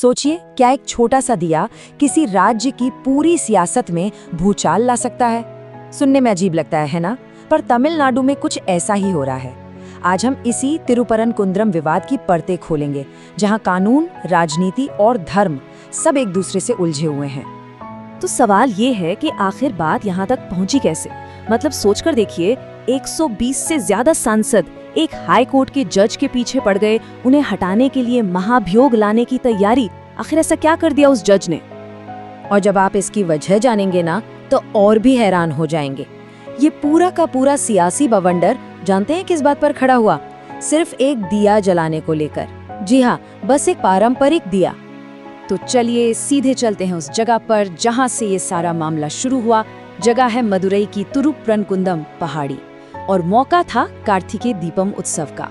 सोचिए, क्या एक छोटा सा दिया किसी राज्य की पूरी सियासत में भूचाल ला सकता है। सुनने में अजीब लगता है ना? पर तमिलनाडु में कुछ ऐसा ही हो रहा है। आज हम इसी तिरुपरनकुंद्रम विवाद की परतें खोलेंगे, जहां कानून, राजनीति और धर्म सब एक दूसरे से उलझे हुए हैं। तो सवाल ये है कि आखिर बात यहाँ तक पहुँची कैसे? मतलब सोचकर देखिए, 120 से ज्यादा सांसद एक हाई कोर्ट के जज के पीछे पड़ गए, उन्हें हटाने के लिए महाभियोग लाने की तैयारी। आखिर ऐसा क्या कर दिया उस जज ने? और जब आप इसकी वजह जानेंगे ना, तो और भी हैरान हो जाएंगे। ये पूरा का पूरा सियासी बवंडर जानते हैं किस बात पर खड़ा हुआ? सिर्फ एक दिया जलाने को लेकर। जी हाँ, बस एक पारंपरिक दिया। तो चलिए सीधे चलते हैं उस जगह पर जहां से ये सारा मामला शुरू हुआ। जगह है मदुरई की तिरुपरनकुंदम पहाड़ी, और मौका था कार्तिकेय दीपम उत्सव का।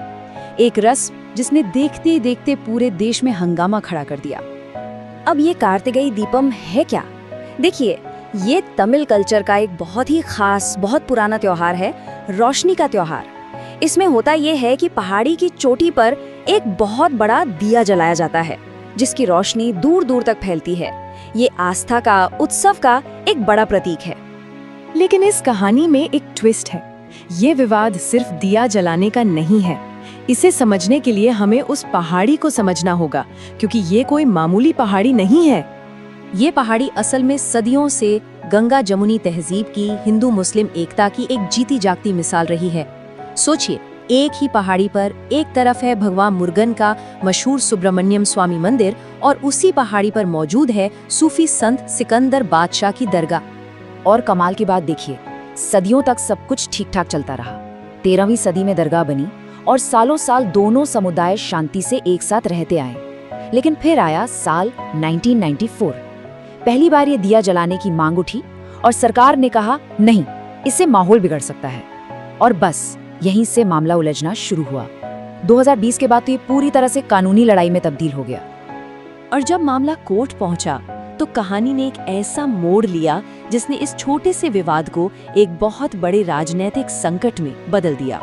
एक रस्म जिसने देखते ही देखते पूरे देश में हंगामा खड़ा कर दिया। अब ये कार्तिकेय दीपम है क्या? देखिए, ये तमिल कल्चर का एक बहुत ही खास, बहुत पुराना त्योहार है, रोशनी का त्योहार। इसमें होता ये है कि पहाड़ी की चोटी पर एक बहुत बड़ा दिया जलाया जाता है, जिसकी रोशनी दूर दूर तक फैलती है। ये आस्था का, उत्सव का एक बड़ा प्रतीक है। लेकिन इस कहानी में एक ट्विस्ट है। ये विवाद सिर्फ दिया जलाने का नहीं है। इसे समझने के लिए हमें उस पहाड़ी को समझना होगा, क्योंकि ये कोई मामूली पहाड़ी नहीं है। ये पहाड़ी असल में सदियों से गंगा जमुनी तहजीब की, हिंदू मुस्लिम एकता की एक जीती जागती मिसाल रही है। सोचिए, एक ही पहाड़ी पर एक तरफ है भगवान मुर्गन का मशहूर सुब्रमण्यम स्वामी मंदिर, और उसी पहाड़ी पर मौजूद है सूफी संत सिकंदर बादशाह की दरगाह। और कमाल की बात देखिए, सदियों तक सब कुछ ठीक ठाक चलता रहा। 13वीं सदी में दरगाह बनी और सालों साल दोनों समुदाय शांति से एक साथ रहते आए। लेकिन फिर आया साल 1994। पहली बार ये दिया जलाने की मांग उठी और सरकार ने कहा नहीं, इससे माहौल बिगड़ सकता है। और बस यहीं से मामला उलझना शुरू हुआ। 2020 के बाद तो ये पूरी तरह से कानूनी लड़ाई में तब्दील हो गया। और जब मामला कोर्ट पहुंचा, तो कहानी ने एक ऐसा मोड़ लिया जिसने इस छोटे से विवाद को एक बहुत बड़े राजनीतिक संकट में बदल दिया।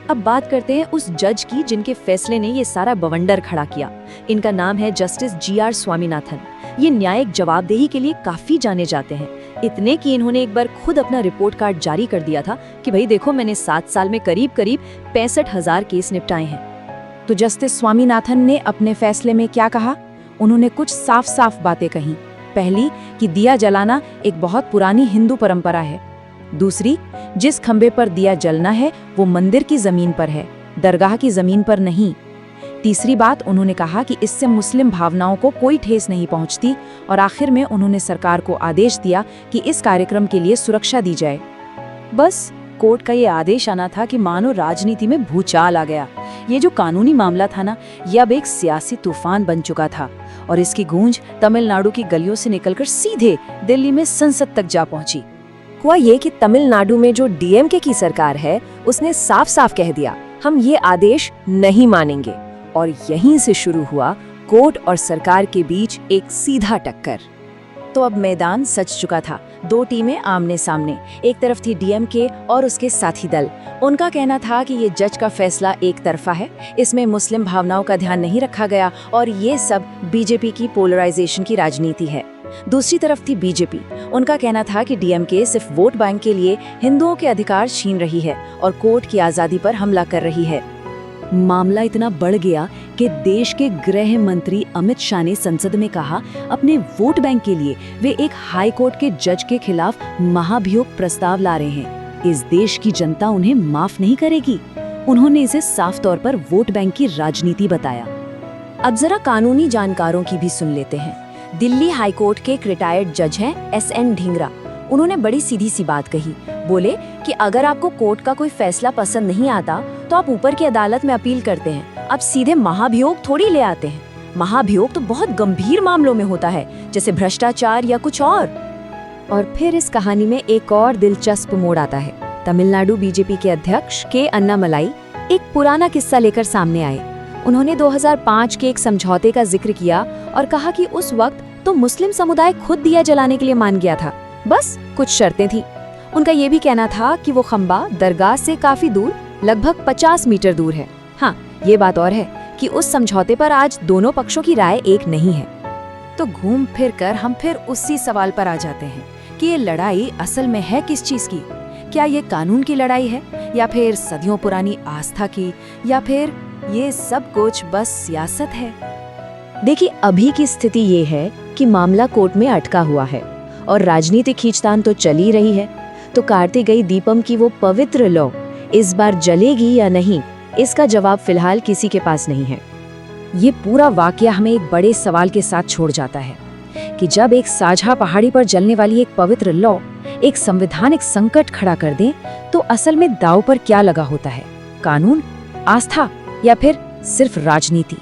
अब बात करते हैं उस जज की जिनके फैसले ने ये सारा बवंडर खड़ा किया। इनका नाम है जस्टिस GR स्वामीनाथन। ये न्यायिक जवाबदेही के लिए काफी जाने जाते हैं, इतने कि इन्होंने एक बार खुद अपना रिपोर्ट कार्ड जारी कर दिया था कि भाई देखो, मैंने 7 साल में करीब 65,000 केस निपटाए हैं। तो जस्टिस स्वामीनाथन ने अपने फैसले में क्या कहा? उन्होंने कुछ साफ साफ बातें कही। पहली, कि दिया जलाना एक बहुत पुरानी हिंदू परंपरा है। दूसरी, जिस खंबे पर दिया जलना है वो मंदिर की जमीन पर है, दरगाह की जमीन पर नहीं। तीसरी बात, उन्होंने कहा कि इससे मुस्लिम भावनाओं को कोई ठेस नहीं पहुंचती। और आखिर में उन्होंने सरकार को आदेश दिया कि इस कार्यक्रम के लिए सुरक्षा दी जाए। बस कोर्ट का ये आदेश आना था कि मानो राजनीति में भूचाल आ गया। ये जो कानूनी मामला था ना, ये अब एक सियासी तूफान बन चुका था, और इसकी गूंज तमिलनाडु की गलियों से निकलकर सीधे दिल्ली में संसद तक जा पहुंची। हुआ ये कि तमिलनाडु में जो DMK की सरकार है, उसने साफ साफ कह दिया, हम ये आदेश नहीं मानेंगे। और यहीं से शुरू हुआ कोर्ट और सरकार के बीच एक सीधा टक्कर। तो अब मैदान सज चुका था। 2 टीमें आमने सामने। एक तरफ थी DMK और उसके साथी दल। उनका कहना था कि ये जज का फैसला एक तरफा है, इसमें मुस्लिम भावनाओं का ध्यान नहीं रखा गया, और ये सब BJP की पोलराइजेशन की राजनीति है। दूसरी तरफ थी BJP। उनका कहना था कि DMK सिर्फ वोट बैंक के लिए हिंदुओं के अधिकार छीन रही है और कोर्ट की आज़ादी पर हमला कर रही है। मामला इतना बढ़ गया कि देश के गृह मंत्री अमित शाह ने संसद में कहा, अपने वोट बैंक के लिए वे एक हाई कोर्ट के जज के खिलाफ महाभियोग प्रस्ताव ला रहे हैं। इस देश की जनता उन्हें माफ नहीं करेगी। उन्होंने इसे साफ तौर पर वोट बैंक की राजनीति बताया। अब जरा कानूनी जानकारों की भी सुन लेते हैं। दिल्ली हाई कोर्ट के एक रिटायर्ड जज हैं SN ढींगरा। उन्होंने बड़ी सीधी सी बात कही। बोले कि अगर आपको कोर्ट का कोई फैसला पसंद नहीं आता तो आप ऊपर की अदालत में अपील करते हैं, आप सीधे महाभियोग थोड़ी ले आते हैं। महाभियोग तो बहुत गंभीर मामलों में होता है, जैसे भ्रष्टाचार या कुछ और फिर इस कहानी में एक और दिलचस्प मोड़ आता है। तमिलनाडु BJP के अध्यक्ष के अन्नामलाई एक पुराना किस्सा लेकर सामने आए। उन्होंने 2005 के एक समझौते का जिक्र किया और कहा कि उस वक्त तो मुस्लिम समुदाय खुद दिया जलाने के लिए मान गया था, बस कुछ शर्तें थी। उनका ये भी कहना था कि वो खंबा दरगाह से काफी दूर, लगभग 50 मीटर दूर है। हाँ, ये बात और है कि उस समझौते पर आज दोनों पक्षों की राय एक नहीं है। तो घूम फिर कर हम फिर उसी सवाल पर आ जाते हैं कि ये लड़ाई असल में है किस चीज की? क्या ये कानून की लड़ाई है, या फिर सदियों पुरानी आस्था की, या फिर ये सब कुछ बस सियासत है? देखिए, अभी की स्थिति ये है कि मामला कोर्ट में अटका हुआ है और राजनीतिक खींचतान तो चल ही रही है। तो कार्तिकेय दीपम की वो पवित्र लौ इस बार जलेगी या नहीं, इसका जवाब फिलहाल किसी के पास नहीं है। ये पूरा वाकया हमें एक बड़े सवाल के साथ छोड़ जाता है कि जब एक साझा पहाड़ी पर जलने वाली एक पवित्र लौ एक संवैधानिक संकट खड़ा कर दे, तो असल में दांव पर क्या लगा होता है? कानून, आस्था, या फिर सिर्फ राजनीति?